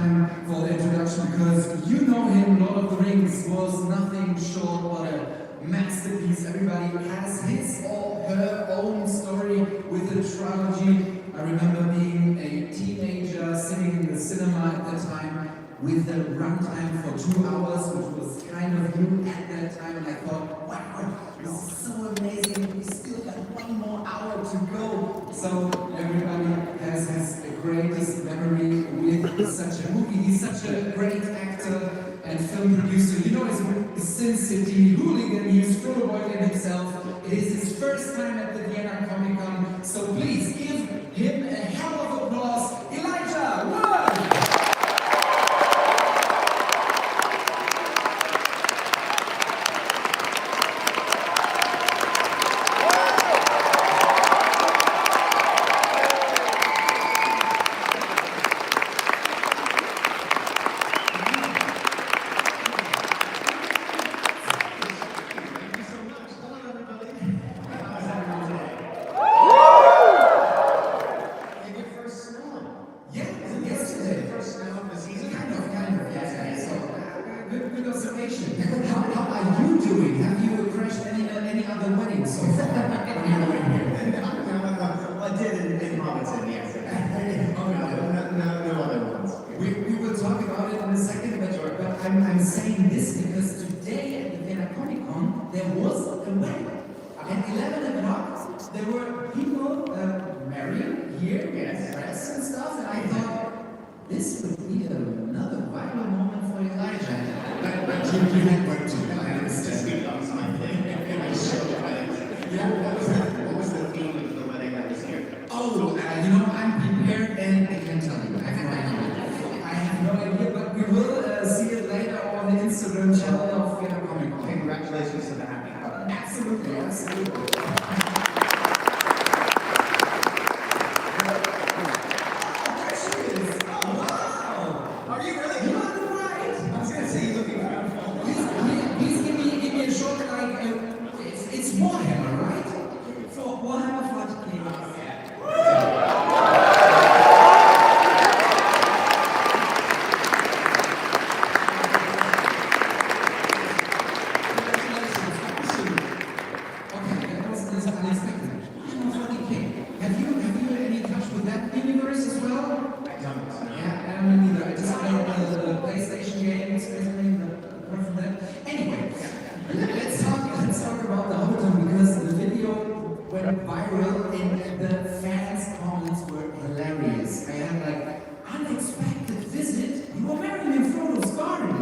time for the introduction because you know him. Lord of the Rings was nothing short but a masterpiece. Everybody has his or her own story with the trilogy. I remember being a teenager sitting in the cinema at the time with the runtime for 2 hours, which was kind of new at that time, and I thought, wow, this is so amazing, we still got 1 more hour to go. So everybody has his greatest memory with such a movie. He's such a great actor and film producer. You know, he's Sin City hooligan, he's Frodo Boykin himself. It is his first time at the Vienna Comic Con, so please give him a hell of applause. Elijah Wood! How are you doing? Have you crashed any other weddings so far? I did in Robinson, yes. No other ones. We will talk about it in a second, but I'm saying this because today at the Vienna Comic Con there was a wedding. At 11 o'clock, there were people marrying here, dress and stuff, and I thought this would be another viral moment for Elijah. But you had work to do. I understand. That was my thing. I showed weddings. What was the theme of the wedding that was here? Oh, I'm prepared and I can tell you. I have no idea, but we will see it later on the Instagram channel of Vienna Comic Con. Congratulations to the happy couple. Absolutely, absolutely. Viral and the fans' comments were hilarious. I had unexpected visit. You were marrying in Frodo's garden.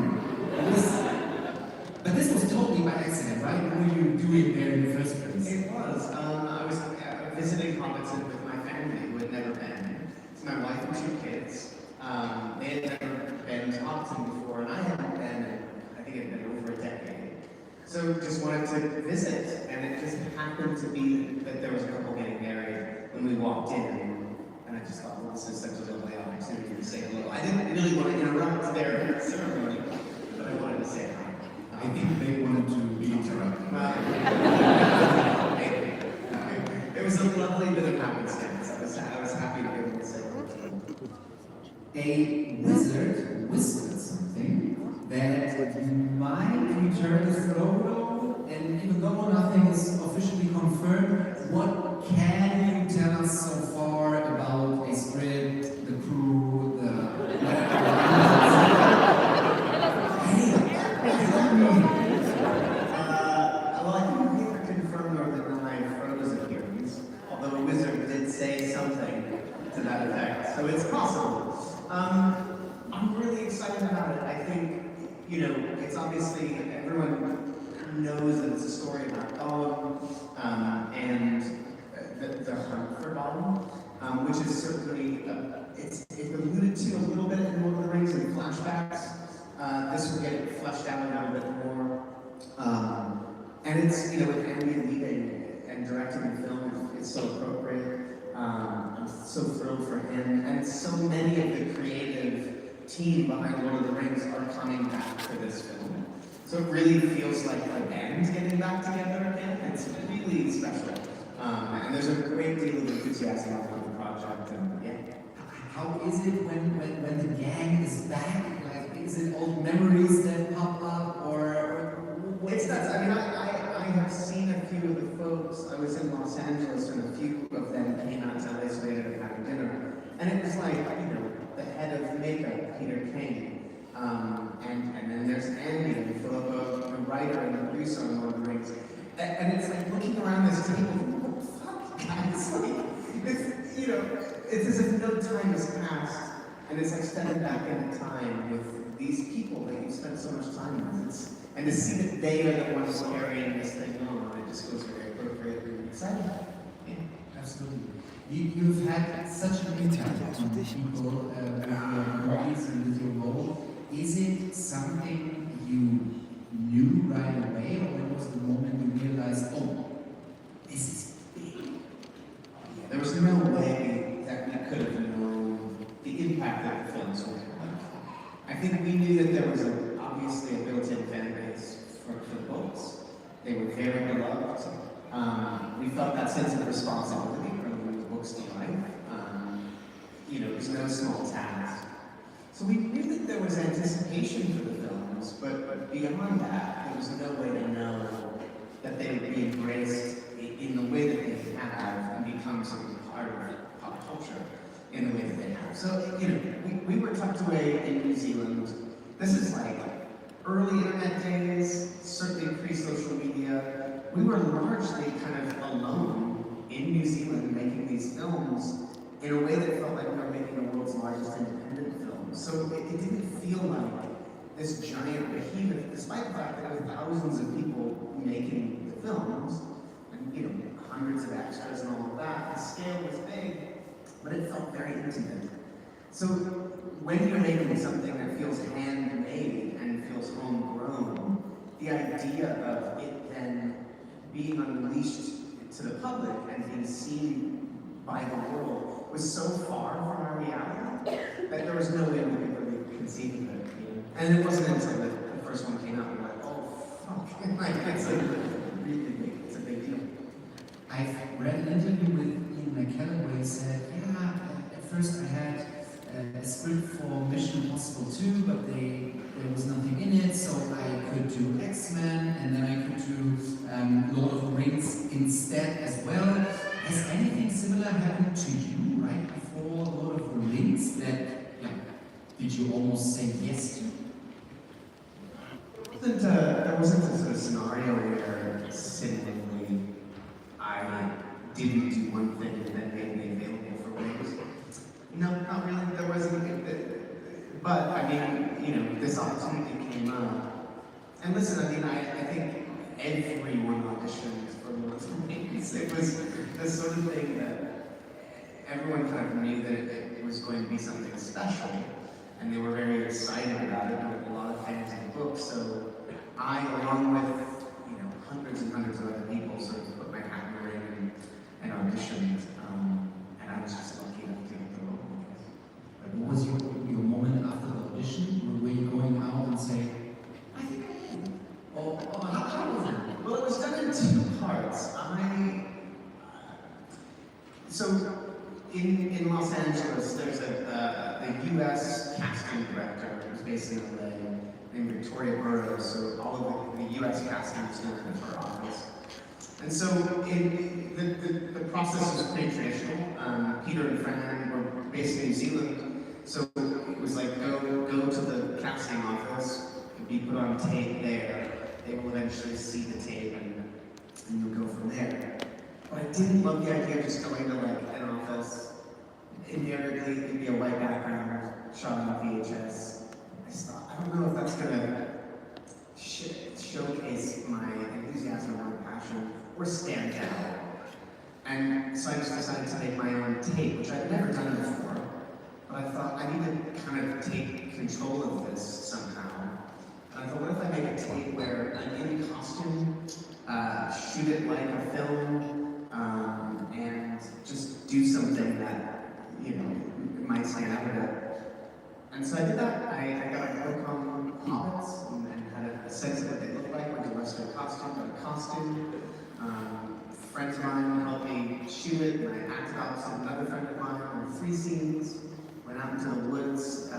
But this was totally by accident, right? What were you doing there in the first place? It was. I was visiting Robinson with my family who had never been. It's my wife and 2 kids. They had never been to Robinson before, and I hadn't been. I think it had been over a decade. So just wanted to visit, and it just happened to be that there was a couple getting married when we walked in, and I just thought, well, this is such a lovely opportunity to say hello. I didn't really want to interrupt their ceremony, but I wanted to say hi. I think they wanted to be interrupted. It was a lovely bit of happenstance. I was happy to be able to say hello to them. A wizard whispered something that might return to Frodo, and even though nothing is officially confirmed, what can you tell us so far about a script, the crew, well, I think we never confirmed or denied Frodo's appearance, although a wizard did say something to that effect, so it's possible. I'm really excited about it. I think, it's obviously, everyone knows that it's a story about Gollum, and the hunt for Gollum, which is certainly, it's alluded to a little bit in Lord of the Rings in flashbacks. This will get it fleshed out a little bit more. And it's, with Andy leading and directing the film, it's so appropriate. I'm so thrilled for him. And so many of the creative team behind Lord of the Rings are coming back for this film. So it really feels like a band getting back together again. It's really special. And there's a great deal of enthusiasm for the project. And yeah. How is it when the gang is back? Like, is it old memories that pop up, or what? It's nuts. I mean, I have seen a few of the folks. I was in Los Angeles, and a few of them came out to LA so they ended up having dinner. And it was like, you know, the head of makeup, Peter Kane. And then there's Andy and Philippa, the writer and the producer on Lord of the Rings. And it's like looking around this table, what the fuck, guys? Like, it's, you know, it's as if no time has passed. And it's like stepping back in time with these people that you spent so much time with. And to see that they are the ones carrying this thing on, it just feels very appropriate and exciting. Yeah, absolutely. You've had such an impact on people with your movies and with your role. Is it something you knew right away, or when was the moment you realized, oh, this is big? There was no way that we could have known the impact that the films would have. I think we knew that there was obviously a built-in fan base for the books. They were very beloved. We felt that sense of responsibility bringing the books to life. You know, it was no small task. So we knew that there was anticipation for the films, but beyond that, there was no way to know that they would be embraced in the way that they have and become some part of pop culture in the way that they have. So, you know, we were tucked away in New Zealand. This is like early internet days, certainly pre-social media. We were largely kind of alone in New Zealand making these films in a way that felt like we were making the world's largest independent film. So it didn't feel like this giant behemoth, despite the fact that there were thousands of people making the films, and you know, hundreds of extras and all of that. The scale was big, but it felt very intimate. So when you're making something that feels handmade and feels homegrown, the idea of it then being unleashed to the public and being seen by the world was so far from our reality that there was no way we could really conceive of it. You know? And it wasn't until the first one came out, we were like, oh, fuck. Like, it's a really big, it's a big deal. I've read an interview with Ian McKellen where he said, yeah, at first I had a script for Mission Impossible 2, but there was nothing in it, so I could do X-Men, and then I could do Lord of the Rings instead as well. Has anything similar happened to you right before Lord of the Rings that, yeah, did you almost say yes to? There wasn't a sort of scenario where seemingly I didn't do one thing and then made me available for Rings. No, not really. There wasn't. But I mean, you know, this opportunity came up. And listen, I mean, I think everyone auditioned for Lord of the Rings. It was the sort of thing that everyone kind of knew that it was going to be something special, and they were very excited about it. There were a lot of fans of the book, so I, along with hundreds and hundreds of other people, sort of put my hat in the ring and auditioned, and I was just lucky enough to get the role. Like, what was your moment after the audition? Were you going out and saying, I think I can? Or how was it? Well, it was done in two parts. So in Los Angeles, there's the U.S. casting director who's based in LA named Victoria Burrows. So all of the U.S. casting was done in her office. And so the process was pretty traditional. Peter and Fran were based in New Zealand, so it was like go to the casting office, be put on tape there. They will eventually see the tape, and you'll go from there. But I didn't love the idea of just going to like an office. Invariably, it'd be a white background, shot on VHS. I just thought, I don't know if that's gonna showcase my enthusiasm or my passion, or stand out. And so I just decided to make my own tape, which I'd never done before. But I thought, I need to kind of take control of this somehow. And I thought, what if I make a tape where I'm in costume, shoot it like a film, and just do something that, might stand out of it. And so I did that. I got a book on hobbits and had a sense of what they looked like, went to Western costume, got a costume. Friends of mine helped me shoot it, and I acted opposite another friend of mine on 3 scenes, went out into the woods,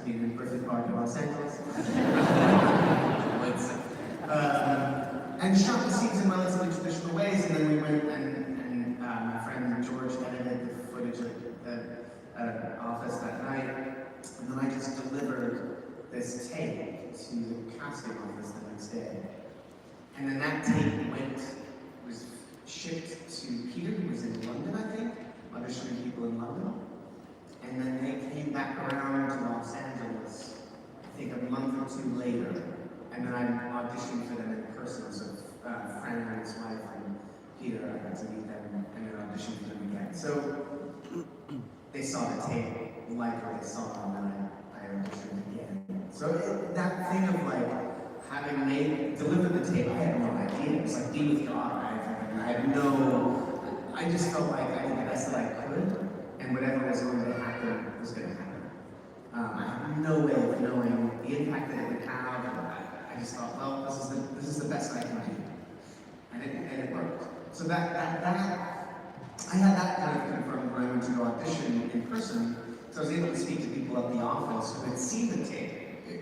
mean, in Griffith Park in Los Angeles. And shot the scenes in relatively traditional ways, and then we went and my friend George edited the footage at an office that night, and then I just delivered this tape to the casting office the next day. And then that tape was shipped to Peter, who was in London, I think, auditioning people in London. And then they came back around to Los Angeles, I think a month or two later. And then I auditioned for them in person. So Fran and his wife and Peter, I got to meet them and then auditioned for them again. So they saw the tape, liked what they saw, and then I auditioned again. So that thing of like having delivered the tape, I had no idea. It was like be with God. I just felt like I did the best that I could, and whatever was going to happen was going to happen. I had no way of knowing the impact that it would have. I just thought, well, this is the best I can do, and it worked. So I had that kind of confirmed when I went to go audition in person. So I was able to speak to people at the office who had seen the tape,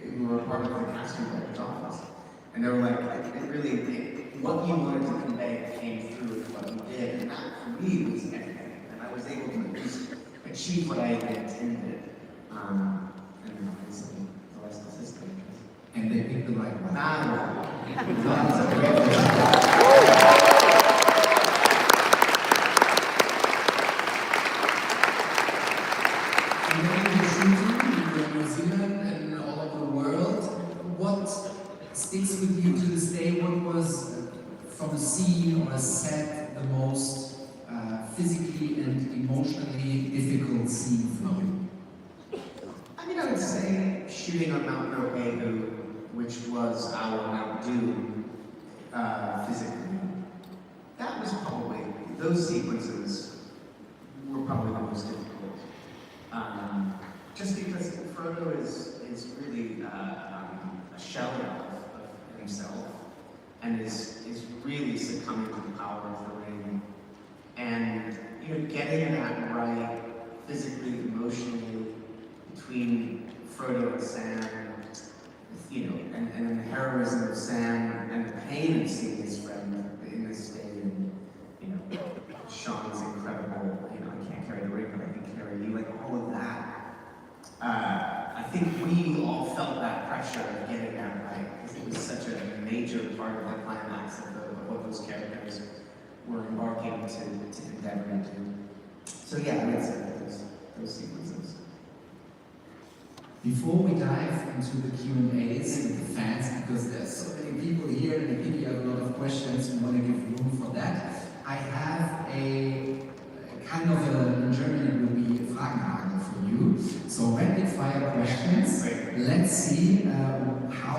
who were part of the casting director's office, and they were like, what you wanted to convey came through with what you did, and that for me was everything. And I was able to at least achieve what I had intended. And obviously, the rest is history. And they picked the right one. That's a great question. And then you're shooting, you're in New Zealand and all over the world. What sticks with you to this day? What was, from a scene or a set, the most physically and emotionally difficult scene for you? I mean, I would say shooting on Mount Nohehu, which was our Mount Doom, physically. That was probably, those sequences were probably the most difficult. Just because Frodo is really a shell of himself, and is really succumbing to the power of the ring. And getting that right physically, emotionally, between Frodo and Sam, and the heroism of Sam and the pain of seeing his friend in this state, and Sean's incredible, I can't carry the ring, but I can carry you, like all of that. I think we all felt that pressure of getting that right, because it was such a major part of the climax of what those characters were embarking to endeavor to do. So yeah, I would say those sequences. Before we dive into the Q&As with the fans, because there's so many people here and I think you have a lot of questions, we want to give room for that. I have a kind of in Germany it will be a Fragenhagel for you. So rapid fire questions. Let's see how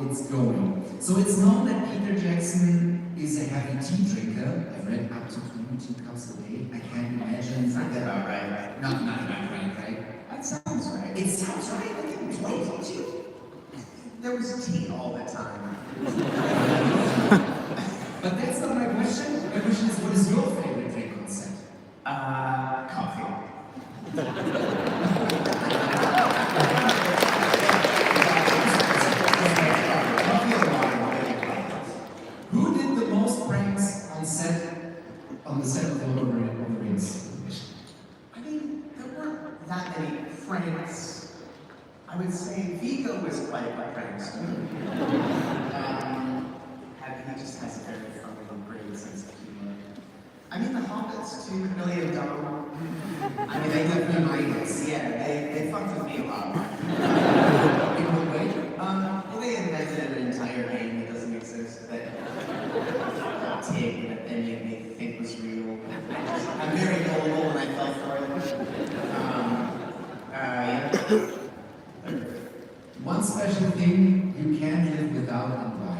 it's going. So it's known that Peter Jackson is a heavy tea drinker. I've read up to 2 teacups a day. I can't imagine. Sounds about right. Not right? That sounds right. It sounds right. I didn't wait tea. There was tea all the time. But that's not my question. My question is, what is your favorite drink on set? Coffee. Who did the most pranks on the set of the Lord of the Rings? I mean, there weren't that many pranks. I would say Vigo was quite a prankster. He just has a very funny and great sense of humor. I mean, the Hobbits too, Billy and Dom. I mean, they lived in minds. Yeah, they fucked with me a lot. In what way? Well, they invented an entire game that doesn't exist, that Tig, that then made me think was real. I'm very gullible and I fell for it. Yeah. One special thing you can't live without and why?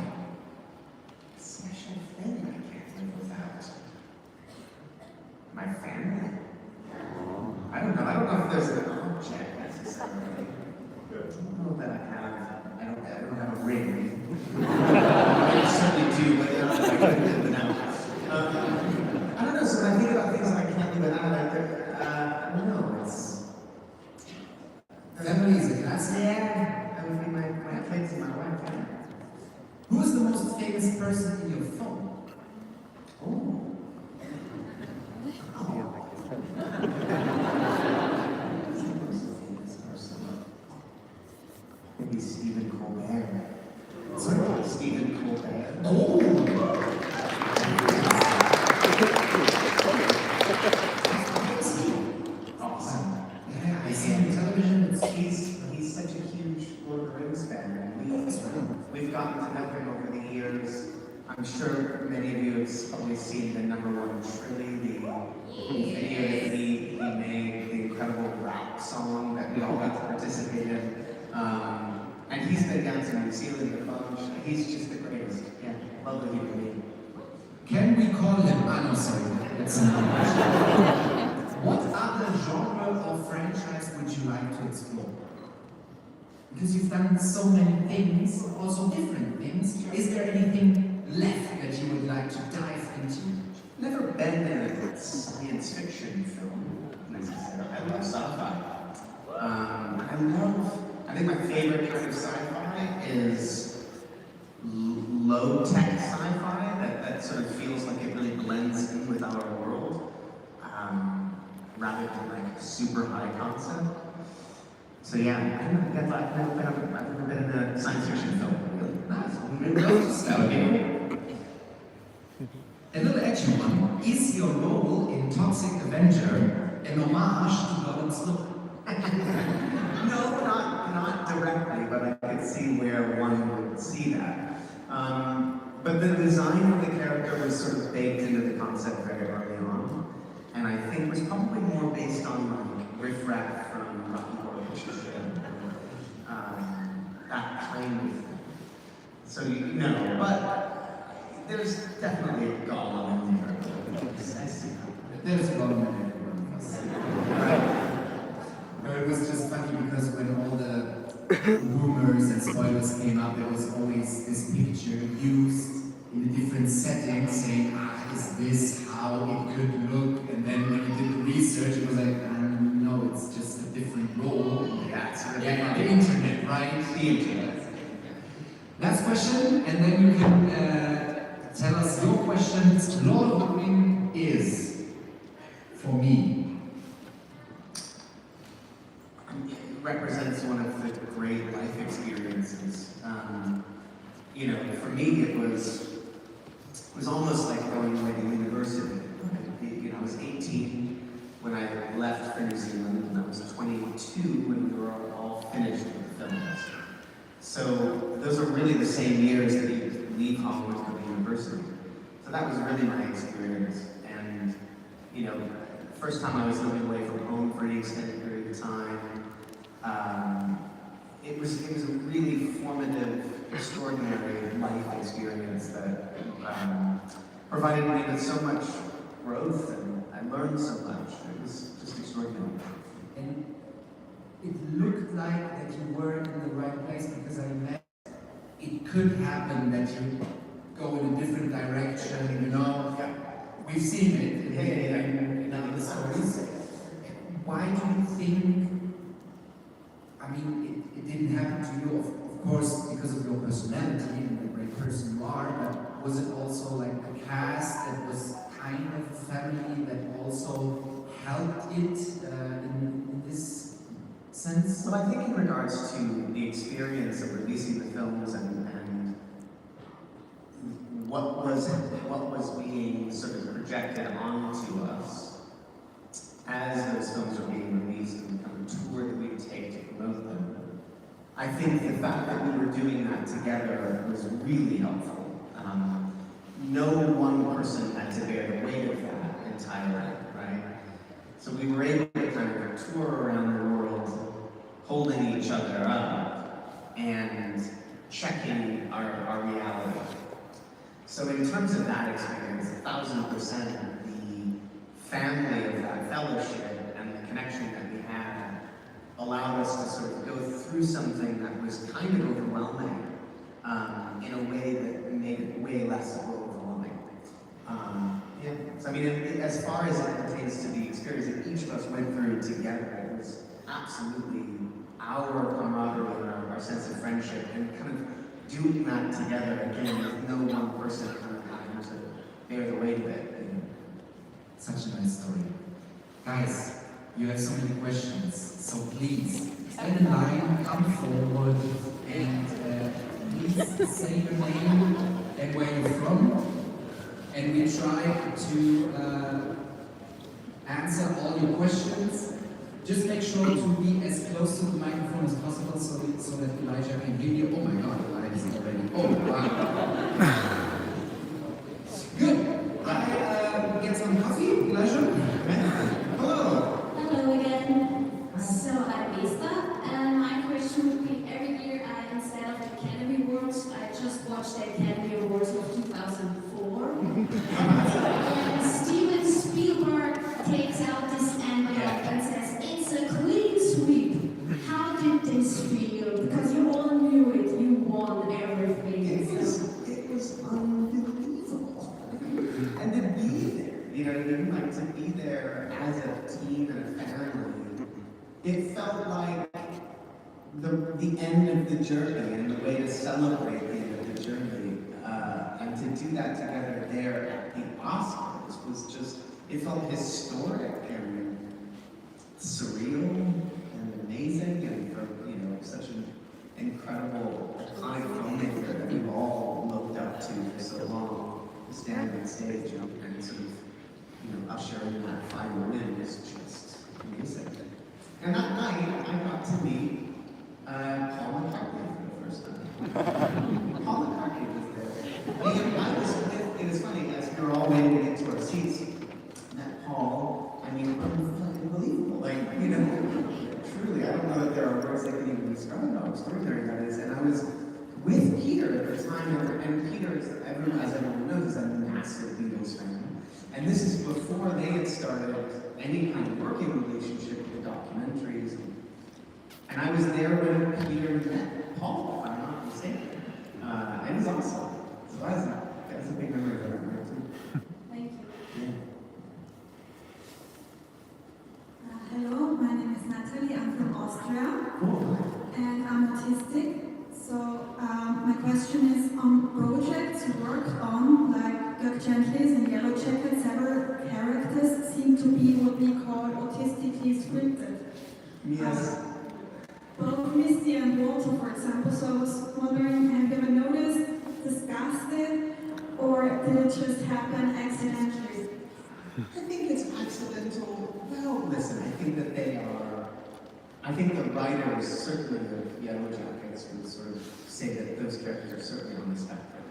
Special thing I can't live without. My family. I don't know if there's an object necessarily. I don't know that I don't have a ring. I certainly do, but I can't live without. I don't know, so when I think about things that I can't live without, I don't know, it's... Family Anneliese, classic. Yeah, that would be my kids and my wife. Yeah. Who is the most famous person in your phone? Oh. Maybe Stephen Colbert. Sorry, Stephen Colbert. Oh! Awesome. Yeah, I see on television. He's such a huge Lord of the Rings fan. And we've gotten to know him over the years. I'm sure many of you have probably seen the #1 trilogy, the video that he made, the incredible rap song that we all got to participate in. And he's been down to New Zealand a bunch. He's just the greatest. Yeah, lovely human being. Can we call him? Ah, no, sorry. That's What other genre or franchise would you like to explore? Because you've done so many things, also different things. Is there anything left that you would like to dive into? Never been in a science fiction film necessarily. I love sci-fi. I think my favorite kind of sci-fi is low-tech sci-fi that sort of feels like it really blends in with our world, rather than like super high concept. So yeah, I've never been in a science fiction film. Really nice. A little action one. Is your role in Toxic Avenger an homage to Gollum's look? No, not directly, but I could see where one would see that. But the design of the character was sort of baked into the concept very early on, and I think was probably more based on like riff-raff from Rocky Horror Picture Show, that kind of thing. So you know, but there's definitely a Gollum in there. I see that. There's a Gollum in everyone of us. It was just funny because when all the rumors and spoilers came up, there was always this picture used in a different setting saying, is this how it could look? And then when you did the research, it was like, no, it's just a different role. Yeah, it's the internet, right? The internet. Last question, and then you can tell us your questions. Lord of the Ring is, for me, represents one of the great life experiences. You know, for me, it was almost like going away to university. You know, I was 18 when I left for New Zealand, and I was 22 when we were all finished with the films. So those are really the same years that you leave home to go to university. So that was really my experience. And, you know, first time I was living away from home for an extended period of time, it was a really formative, extraordinary life experience that provided me with so much growth, and I learned so much. It was just extraordinary. And it looked like that you were in the right place, because I met it could happen that you go in a different direction, you know. Yeah. We've seen it in other stories. Why do you think, I mean, it didn't happen to you, of course, because of your personality and the great person you are, but was it also like the cast that was kind of family that also helped it in this sense? Well, I think in regards to the experience of releasing the films and what was being sort of projected onto us as those films were being released and the kind of tour that we would take to promote them, I think the fact that we were doing that together was really helpful. No one person had to bear the weight of that entirely, right? So we were able to kind of tour around the world, holding each other up and checking our reality. So in terms of that experience, 1,000%, the family of that fellowship and the connection that we had allowed us to sort of go through something that was kind of overwhelming in a way that made it way less overwhelming. Yeah. So I mean, as far as it pertains to the experience that each of us went through together, it was absolutely our camaraderie and our sense of friendship, and kind of doing that together again with no one person kind of having to bear the weight of it. You know? Such a nice story. Guys, you have so many questions, so please, stand in line, come forward, and please say your name and where you're from. And we try to answer all your questions. Just make sure to be as close to the microphone as possible so that Elijah can hear you. Oh my God, Elijah's already. Oh wow. Good. I get some coffee, Elijah. Hello. Hello again. So I'm Lisa, and my question would be: every year, instead of the Academy Awards, I just watched the Academy Awards of 2004. And Steven Spielberg takes out this envelope and says, "It's a clean sweep." How did this feel? Because you all knew it, you won everything. It was unbelievable. And to be there, you know what I mean? Like to be there as a team and a family, it felt like the end of the journey and the way to celebrate the end of the journey. And to do that together there at the Oscars was just, it felt historic and surreal and amazing, and for, you know, such an incredible, iconic filmmaker that we've all looked up to for so long, to stand on stage and sort of, you know, usher in that final win is just amazing. And that night, I got to meet Paul McCartney for the first time. Paul McCartney was there. And I was with, it was funny, as we were all waiting to get to our seats, met Paul, I mean, unbelievable. Like, you know, truly, I don't know that there are words that can even describe how extraordinary that is. And I was with Peter at the time, and Peter, as everyone knows, is a massive Beatles fan. And this is before they had started any kind of working relationship with documentaries. And I was there when Peter met Paul, if I'm not mistaken. It was awesome. So that was a big memory for me too. Thank you. Yeah. Hello, my name is Natalie. I'm from Austria, Cool. and I'm autistic. So my question is, on projects you worked on, like Dirk Gently's and Yellow Jacket, several characters seem to be what we call autistically scripted. Yes. Both Misty and Walter, for example. So I was wondering, have you ever noticed, discussed it, or did it just happen accidentally? I think it's accidental. Well, listen, I think that they are. I think the writers, certainly of Yellow Jackets, would sort of say that those characters are certainly on the spectrum.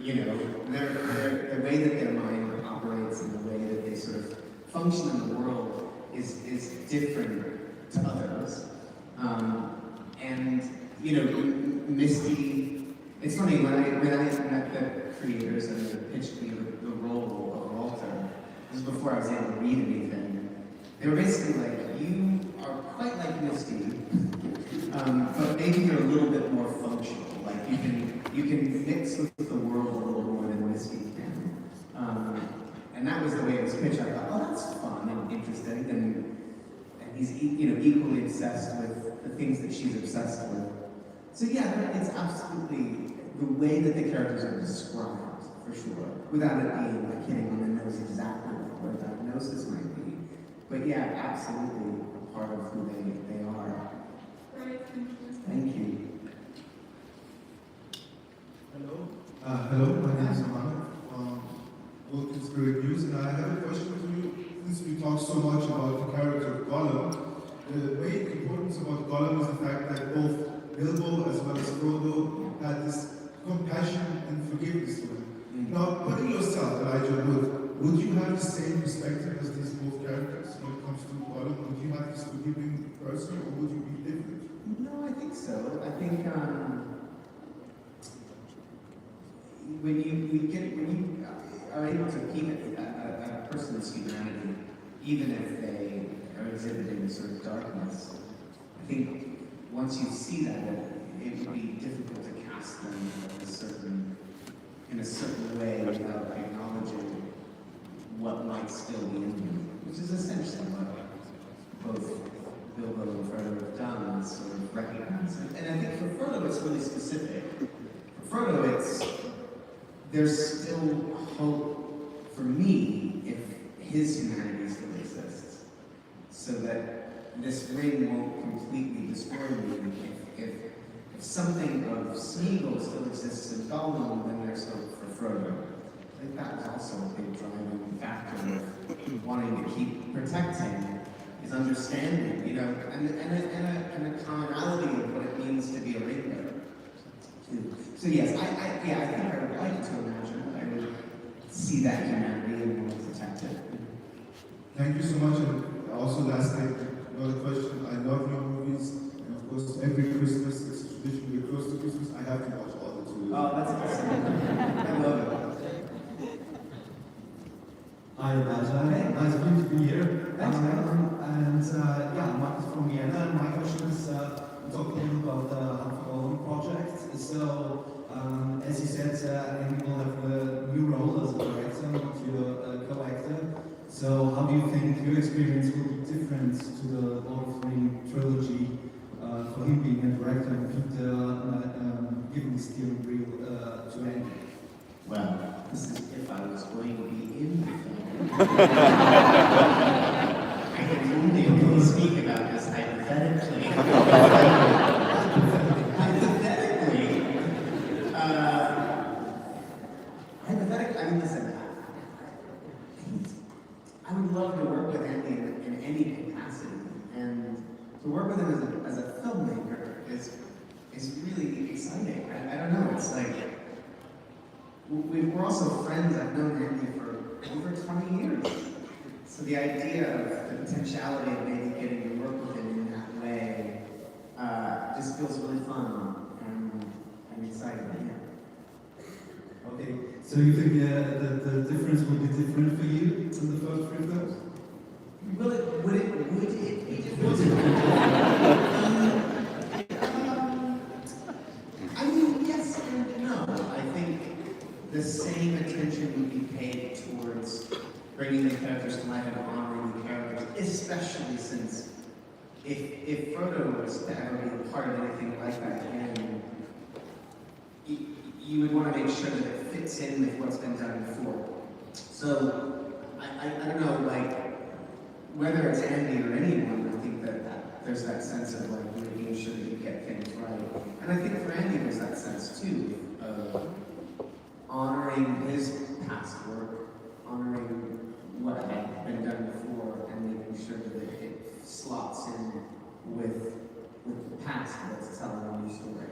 You know, the way that their mind operates and the way that they sort of function in the world is different to others. And you know, Misty. It's funny when I met the creators and they pitched me the role of Walter. This was before I was able to read anything. They were basically like, you are quite like Misty, but maybe you're a little bit more functional. Like you can mix with the world a little more than Misty can. And that was the way it was pitched. I thought, oh, that's fun and interesting. And he's equally obsessed with the things that she's obsessed with. So yeah, it's absolutely the way that the characters are described, for sure, without it being like hitting on the nose exactly what a diagnosis might be. But yeah, absolutely a part of who they are. Great, thank you. Thank you. Hello. Hello, my name is Mohammed from Work Spirit News, and I have a question for you. Since we talk so much about the character of Gollum, the main importance about Gollum is the fact that both Bilbo as well as Frodo had this compassion and forgiveness to him. Now, putting yourself, Elijah, would you have the same perspective as these both characters when it comes to Gollum? Would you have this forgiving person, or would you be different? No, I think so. I think when you are able to keep a person's humanity, even if they are exhibiting sort of darkness, I think once you see that, it would be difficult to cast them in a certain way without acknowledging what might still be in them, which is essentially what both Bilbo and Frodo have done is sort of recognize it. And I think for Frodo it's really specific. For Frodo there's still hope for me if his humanity still exists. So that this ring won't completely destroy me. If something of Smeagol still exists in Gollum, then there's hope for Frodo. I think that was also a big driving factor of wanting to keep protecting his understanding, you know, and a commonality of what it means to be a ring bearer. So yes, I think I would like to imagine that I would see that humanity and want to protect it. Thank you so much. And also, last night, another question. I love your movies, and of course, every Christmas, it's a tradition. We're close to Christmas. I have to watch all the two. Oh, that's awesome. I love it. Hi, Raja. Nice of you to be here. Thanks, Marcus from Vienna. My question is, we talked a little about the Unforgotten project. So, as you said, Andy will have a new role as a director, not your co-actor. So, how do you think your experience will be different to the Lord of the Rings trilogy for him being a director and Peter giving the steering wheel to Andy? Well, this is if I was going to be in the film. I can only really speak about this hypothetically. Hypothetically, I mean, listen, I would love to work with Andy in any capacity, and to work with him as a filmmaker is really exciting. I don't know, it's like, we're also friends. I've known Andy for over 20 years. So the idea of the potentiality of maybe getting to work with him in that way just feels really fun and exciting. Yeah. Okay, so you think the difference will be different for you in the first three films? Would it be different? I mean, yes and no. I think the same attention would be paid towards bringing the characters to life and honoring the characters, especially since if Frodo was to ever be a part of anything like that again, you would want to make sure that it fits in with what's been done before. So, I don't know, like, whether it's Andy or anyone, I think that there's that sense of, like, making sure that you get things right. And I think for Andy, there's that sense, too, of honoring his past work, honoring what had been done before, and making sure that it slots in with the past that's telling a new story.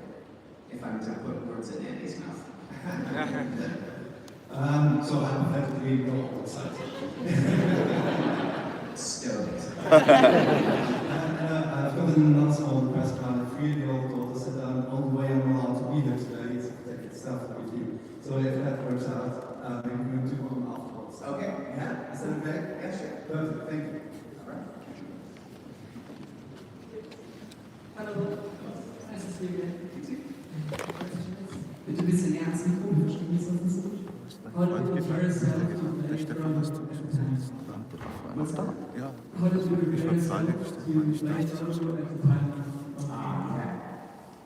If I'm to put words in Andy's mouth. So hypothetically, you're all excited. Stoked. I've got another small request. My 3-year-old daughter said on the way I'm allowed to be here today to take stuff with you. So if that works out, maybe we can do one afterwards. Okay, yeah. Is that okay? Yeah, sure. Perfect, thank you. All right. Hallo, es ist Julia. Bitte ein bisschen ernst Mikro, verstehen Sie das nicht so gut? How did you prepare yourself to play from How did you prepare yourself to play Frodo at the time of Yeah.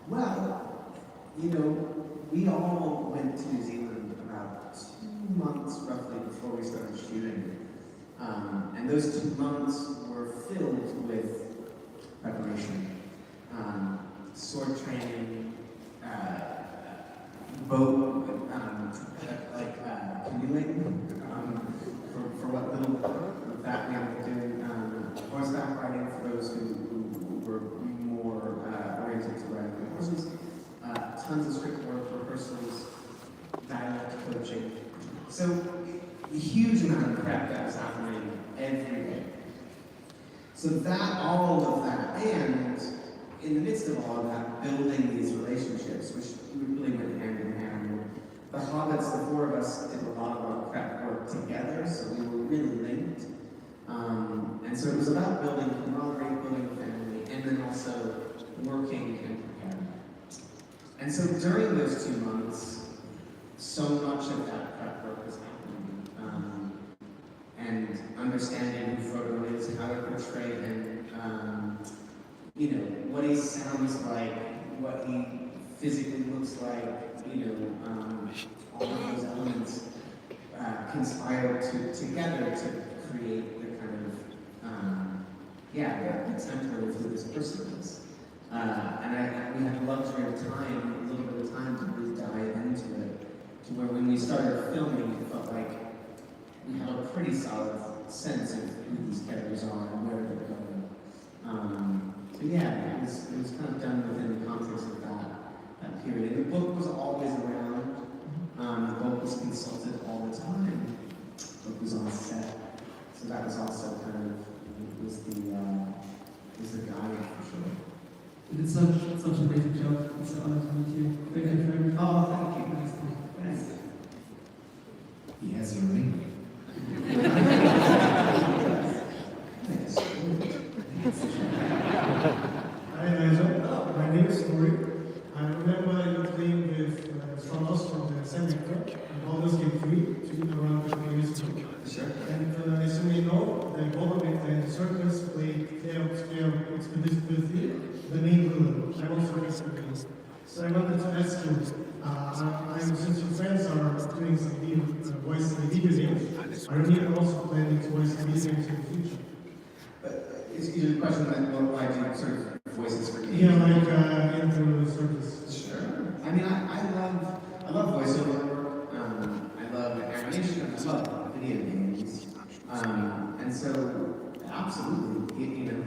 Well, you know, we all went to New Zealand about 2 months roughly before we started shooting. And those 2 months were filled with preparation. Sword training, boat, canoeing, for what little of that we ended up doing, horseback riding for those who were more oriented to riding on horses, tons of strict work, rehearsals, dialect coaching. So, a huge amount of prep that was happening every day. So all of that, and in the midst of all of that, building these relationships, which really went hand in hand. The hobbits, the 4 of us, did a lot of our prep work together, so we were really linked. And so it was about building camaraderie, building a family, and then also working and preparing. And so during those 2 months, so much of that prep work was happening. And understanding who Frodo is, how to portray him, you know, what he sounds like, what he physically looks like, you know, all of those elements conspire together to create the kind of, the template of who this person is. And we had the luxury of time, a little bit of time to really dive into it, to where when we started filming, it felt like we had a pretty solid sense of who these characters are and where they're going. So yeah, it was kind of done within the context of that period. And the book was always around. The book was consulted all the time. The book was on set, so that was also kind of was the guide for sure. You did such a great job. It's an honor to meet you. Thank you very much. Oh, thank you. Nice to meet you. He has your ring. Hi, Nigel. My name is Uri. I remember you playing with Stronos from the Semester and Baldur's Gate 3 around 20 years ago. Sure. And as you may know, the government and the circus played their expedition the main villain. I'm also an expert. So I wanted to ask you, since your friends are doing some voice in video games, are you also planning to voice video games in the future? Is your question then, why do you sort of voices for games? Yeah, like into the circus. Sure. I mean, I love voiceover work. I love animation. I love video games. And so, absolutely, you know,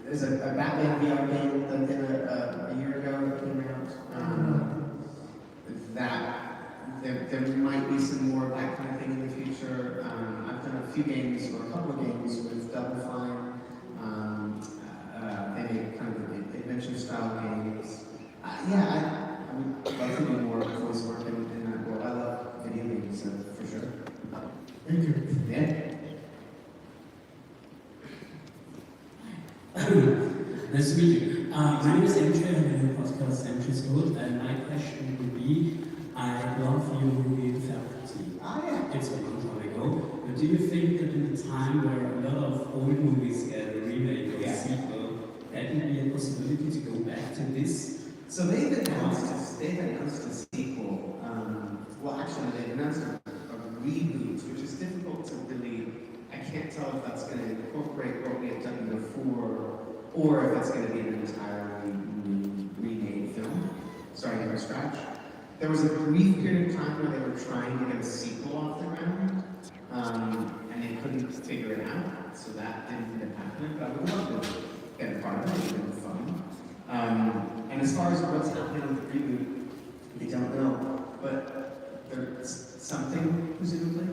there's a Batman VR game that did a year ago that came out. There might be some more of that kind of thing in the future. I've done a few games, or a couple of games with Double Fine, maybe kind of adventure style games. I would love to do more voice work in that world. I love video games, for sure. Thank you. Yeah. Nice to meet you. My name is Andrew, I'm in the podcast Andrew's Good, and my question would be, I love your movie Faculty. Yeah. It's a long time ago, but do you think that in a time where a lot of old movies get a remake or a sequel, that would be a possibility to go back to this? So they've announced a sequel. Well, actually, they've announced a reboot, which is difficult to really. I can't tell if that's going to incorporate what we have done before, or if it's going to be an entirely remade film, starting from scratch. There was a brief period of time where they were trying to get a sequel off the ground, and they couldn't figure it out, so that didn't end up happening. But I would love to get a part of it. It's been fun. And as far as what's happening with the reboot, we don't know, but there's something, presumably.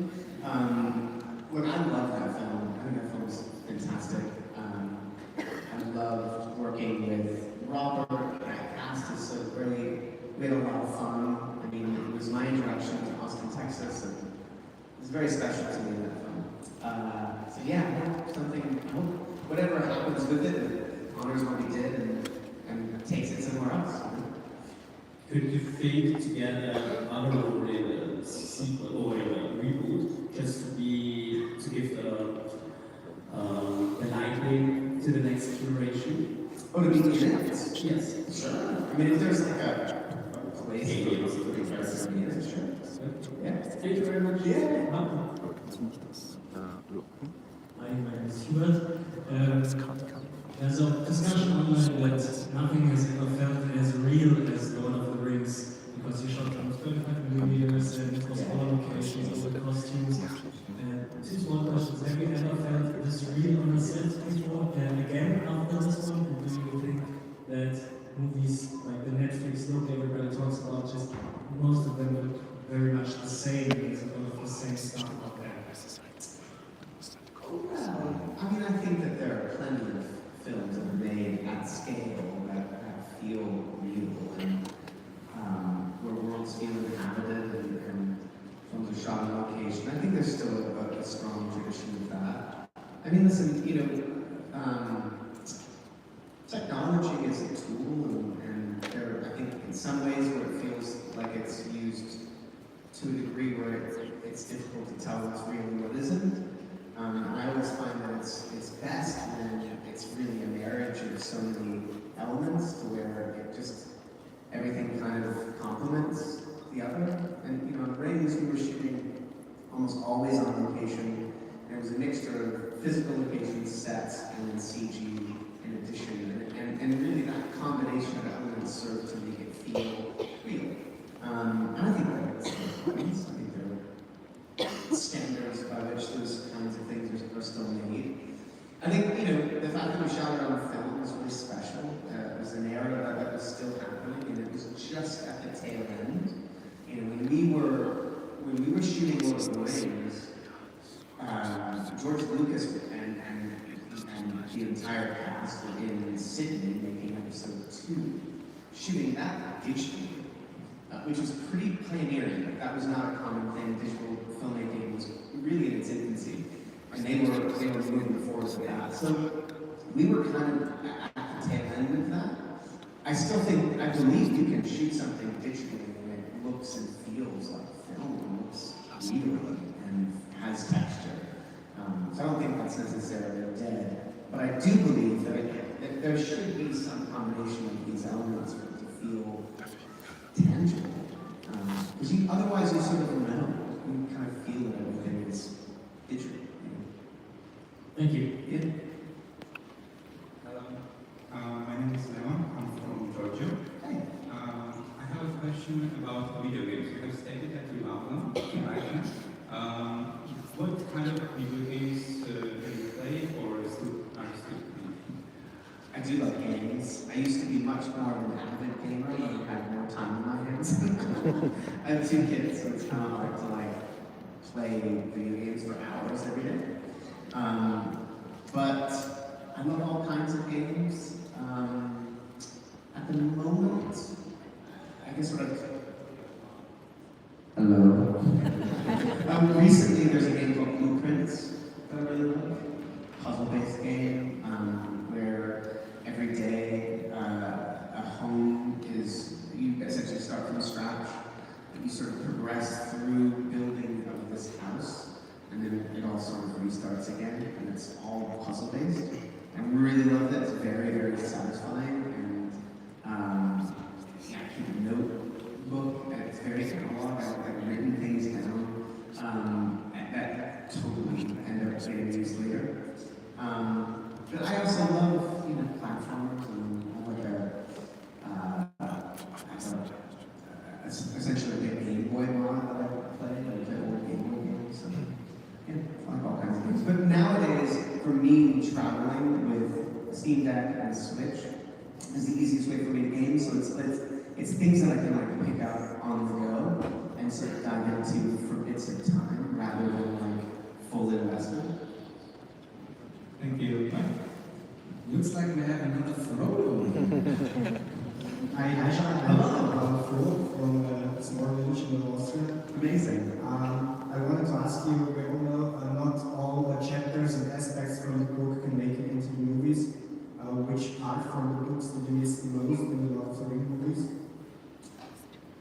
Look, I love that film. I think that film was fantastic. I loved working with Robert. That cast is so great. We had a lot of fun. I mean, it was my introduction to Austin, Texas, and it was very special to me, that film. So yeah, something, I hope whatever happens with it, it honors what we did and takes it somewhere else. Could you think together other sequel or a reboot just to give the lightning to the next generation? Oh, to be in it? Yes. Sure. I mean, if there's like a place for it, sure. Yeah. Thank you very much. Yeah. My name is Hubert. There's a discussion online that nothing has ever felt as real as Lord of the Rings, because you shot on 35mm and it was all locations, all the costumes. Two small questions. Have you ever felt this real on a set before? And again, after this one, do you think that movies like the Netflix look everybody talks about, just most of them look very much the same, it's a lot of the same stuff out there? Well, I mean, I think that there are plenty of films that are made at scale that feel real and where worlds feel inhabited and films are shot on location. I think there's still a strong tradition of that. I mean, listen, you know, technology is a tool, and there, I think in some ways where it feels like it's used to a degree where it's difficult to tell what's real and what isn't. I always find that it's best when it's really sets and then CG in addition, and really that combination of elements serve to make it feel real. And I think that's important. I think there are standards by which those kinds of things are still made. I think, the fact that we shot it on film was really special. It was an era that was still happening, and it was just at the tail end. When we were shooting Lord of the Rings, George Lucas and the entire cast were in Sydney making episode 2, shooting that digitally, which was pretty pioneering. That was not a common thing. Digital filmmaking was really in its infancy, and they were moving forward with that. So we were kind of at the tail end of that. I believe you can shoot something digitally when it looks and feels like film, and looks real and has texture. So I don't think that's necessarily dead, but I do believe that there should be some combination of these elements for it to feel tangible. Because otherwise you sort of know, you kind of feel that everything is digital. Thank you. Yeah. Hello, my name is Leon. I'm from Georgia. Hey. I have a question about video games. You have stated that you love them, right? What kind of video games do you play, or are you still playing? I do love games. I used to be much more of an avid gamer when I had more time on my hands. I have 2 kids, so it's kind of hard to play video games for hours every day. But I love all kinds of games. At the moment, I guess Hello. Recently, there's a game called Blueprints that I really love. Puzzle-based game where every day a home you essentially start from scratch. You sort of progress through building of this house, and then it all sort of restarts again, and it's all puzzle-based. I really love it. It's very, very satisfying, and I keep a notebook, and it's very analog. I've written things down that totally end up getting used later. But I also love, platformers, and essentially a Game Boy mod that I play, old Game Boy games. So, yeah, I like all kinds of games. But nowadays, for me, traveling with Steam Deck and Switch is the easiest way for me to game. So it's things that I can pick up on the go and sort of dive into for bits of time rather than full investment. Thank you. Looks like we have another Frodo. Hi, Sean. I'm Flo from a small village in Austria. Amazing. I wanted to ask you, we all know not all the chapters and aspects from the book can make it into the movies. Which part from the books did you miss the most in the Lord of the Rings movies?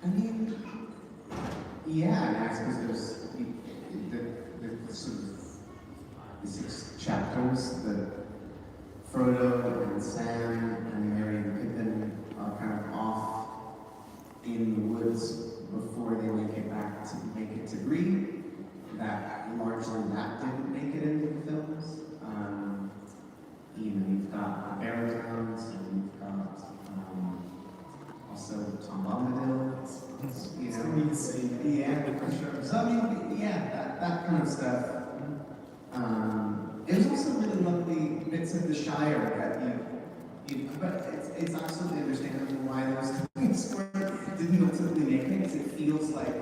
I mean, yeah, I suppose there's the sort of the 6 chapters that Frodo and Sam and Merry and Pippin are kind of off in the woods before they make it to Bree. That largely didn't make it into the films. You've got the Barrowlands, and you've got also Tom Bombadil. Yeah, for sure. So that kind of stuff. There's also really lovely bits of the Shire that but it's absolutely understandable why those things didn't ultimately make it, because it feels like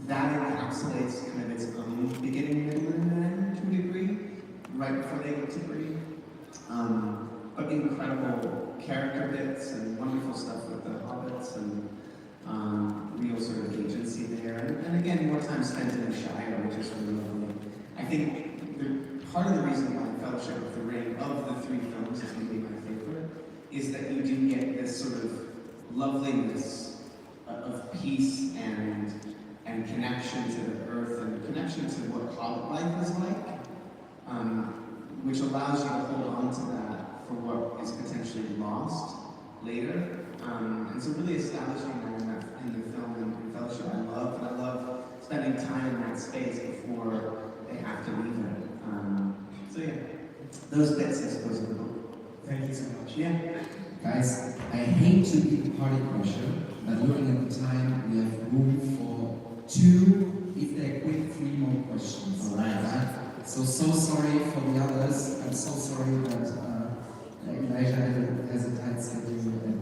that encapsulates kind of its own beginning, middle, and end to a degree, right before they get to Bree. But incredible character bits and wonderful stuff with the hobbits and real sort of agency there. And again, more time spent in the Shire, which is really lovely. I think part of the reason why Fellowship of the Ring, of the 3 films, is maybe my favorite, is that you do get this sort of loveliness of peace and connection to the earth and connection to what hobbit life is like, which allows you to hold on to that for what is potentially lost later. And so really establishing that in the film and Fellowship I love spending time in that space before they have to leave it. So yeah. those bits, I suppose, of the book. Thank you so much. Yeah. Guys, I hate to be the party crusher, but looking at the time, we have room for 2, if they're quick, 3 more questions. All right. So sorry for the others. I'm so sorry that Elijah has a tight schedule, and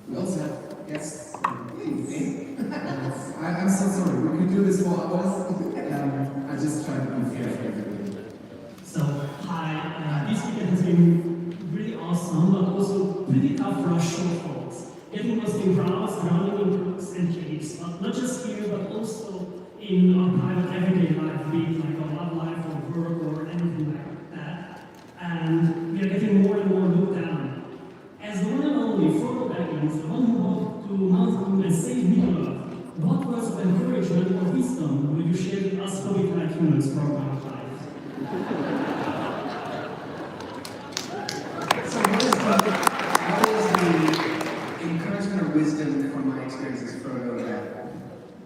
we also have guests. I'm so sorry. We could do this for hours. I just try to be fair for everybody. So, hi, this weekend has been really awesome, but also pretty tough for us short folks. Getting lost in crowds, drowning in books and caves, but not just here, but also in our private everyday life, be it like our love life or work or anything like that. And we are getting more and more looked down. As the one and only Frodo Baggins, the one who walked to Mount Doom and saved Middle-earth, what words of encouragement or wisdom will you share with us hobbit-like humans from our life? So what is the encouragement or wisdom from my experience as Frodo that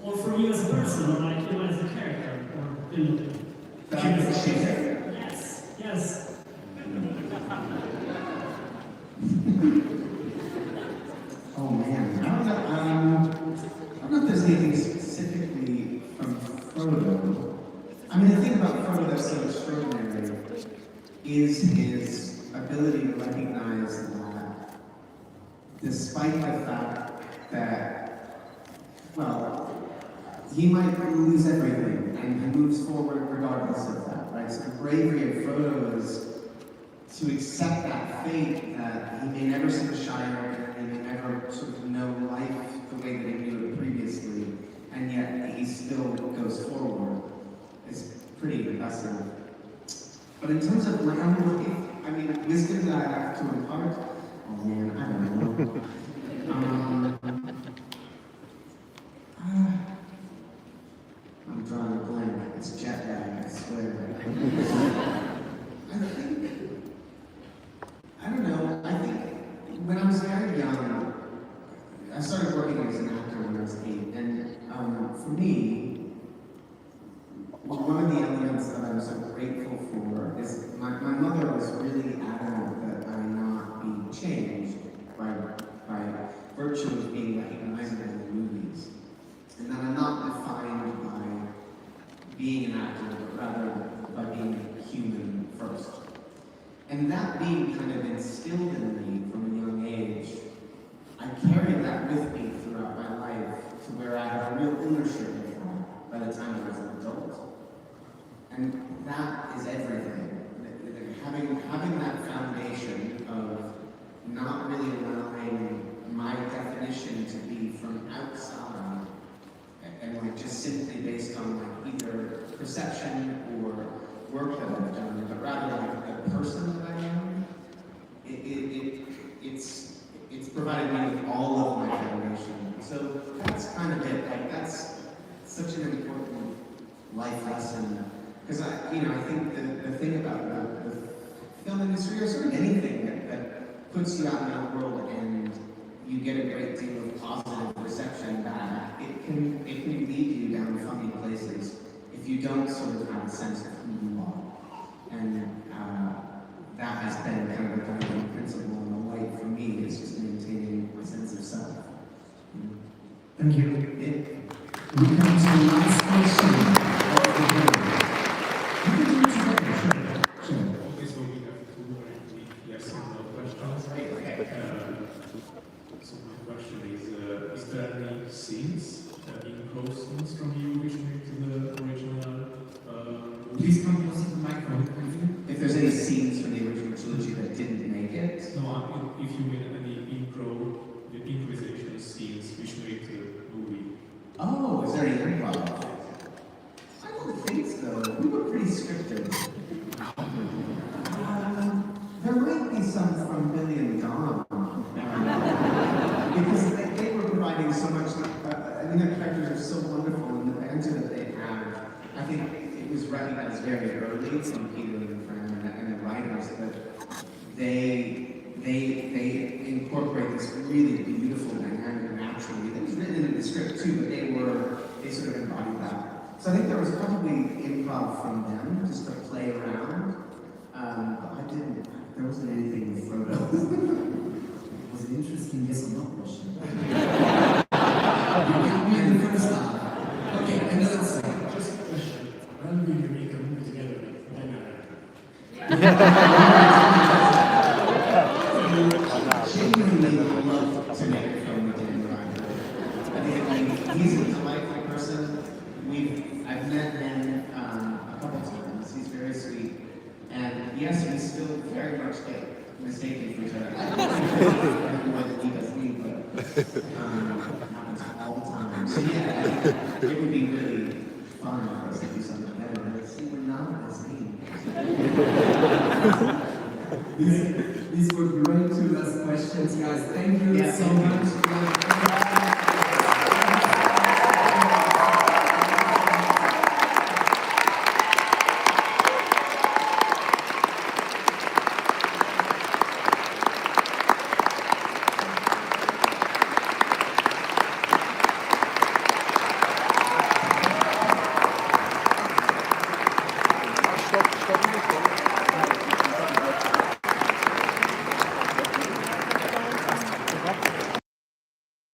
Or for you as a person, like you as a character, or I can share? Yes, yes. Oh man, I don't know if there's anything specifically from Frodo. I mean, the thing about Frodo that's so extraordinary is his ability to recognize that despite the fact that, well, he might lose everything and he moves forward regardless of that, right? So the bravery of Frodo is to accept that fate that he may never see the Shire and he may never sort of know life the way that he knew it previously, and yet he still goes forward. It's pretty impressive. But in terms of my own, I mean, wisdom that I have to impart, oh man, I don't know. I'm drawing a blank. It's jet lag, I swear. I don't know. I think when I was very young, I started working as an actor when I was 8, and for me, one of the elements that I'm so grateful for is my mother was really adamant that I not be changed by virtue of being recognizable in the movies, and that I'm not defined by being an actor, but rather by being human first. And that being kind of instilled in me from a young age, I carried that with me throughout my life to where I have real ownership of that by the time I was an adult. And that is everything. Having that foundation of not really allowing my definition to be from outside and like just simply based on like either perception or work that I've done, but rather like the person that I am, it's provided me with all of my foundation. So that's kind of it. Like that's such an important life lesson. Because I think the thing about the film industry or sort of anything that puts you out in that world and you get a great deal of positive reception back, it can lead you down funny places if you don't sort of have a sense of who you are. And that has been kind of a guiding principle in the light for me, is just maintaining my sense of self. Thank you. We come to the last question of the day. You can do it together, sure. Okay, so we have 2 yes and no questions. So my question is there any scenes in Coastlands from you which make to the original Please come closer to the microphone. If there's any scenes from the original trilogy that didn't make it, No, if you mean any improvisation scenes which make the movie. oh, is there any improv? I don't think so. We were pretty scripted. There might be some from Billy and Dawn. Because they were providing so much, I mean, their characters are so wonderful, and the banter that they have, I think it was recognized very early from Peter and Fran and the writers that they incorporate this really beautiful dynamic naturally. That was written in the script too, but they sort of embodied that. So I think there was probably improv from them, just to play around. But I didn't. There wasn't anything with Frodo. Was it interesting, yes or no question? You got me in the first half. Okay, and the last one. Just a question. When will you make a movie together with Vienna? Genuinely love to make a film with Dan Ryder. I think he's a delightful person. I've met him a couple times. He's very sweet. And yes, we still very much get mistaken for each other. More than he does me, but happens all the time. So yeah, it would be really fun for us to do something together. And see, we're not the same. These were great two last questions, guys. Thank you Yeah, so thank you. much.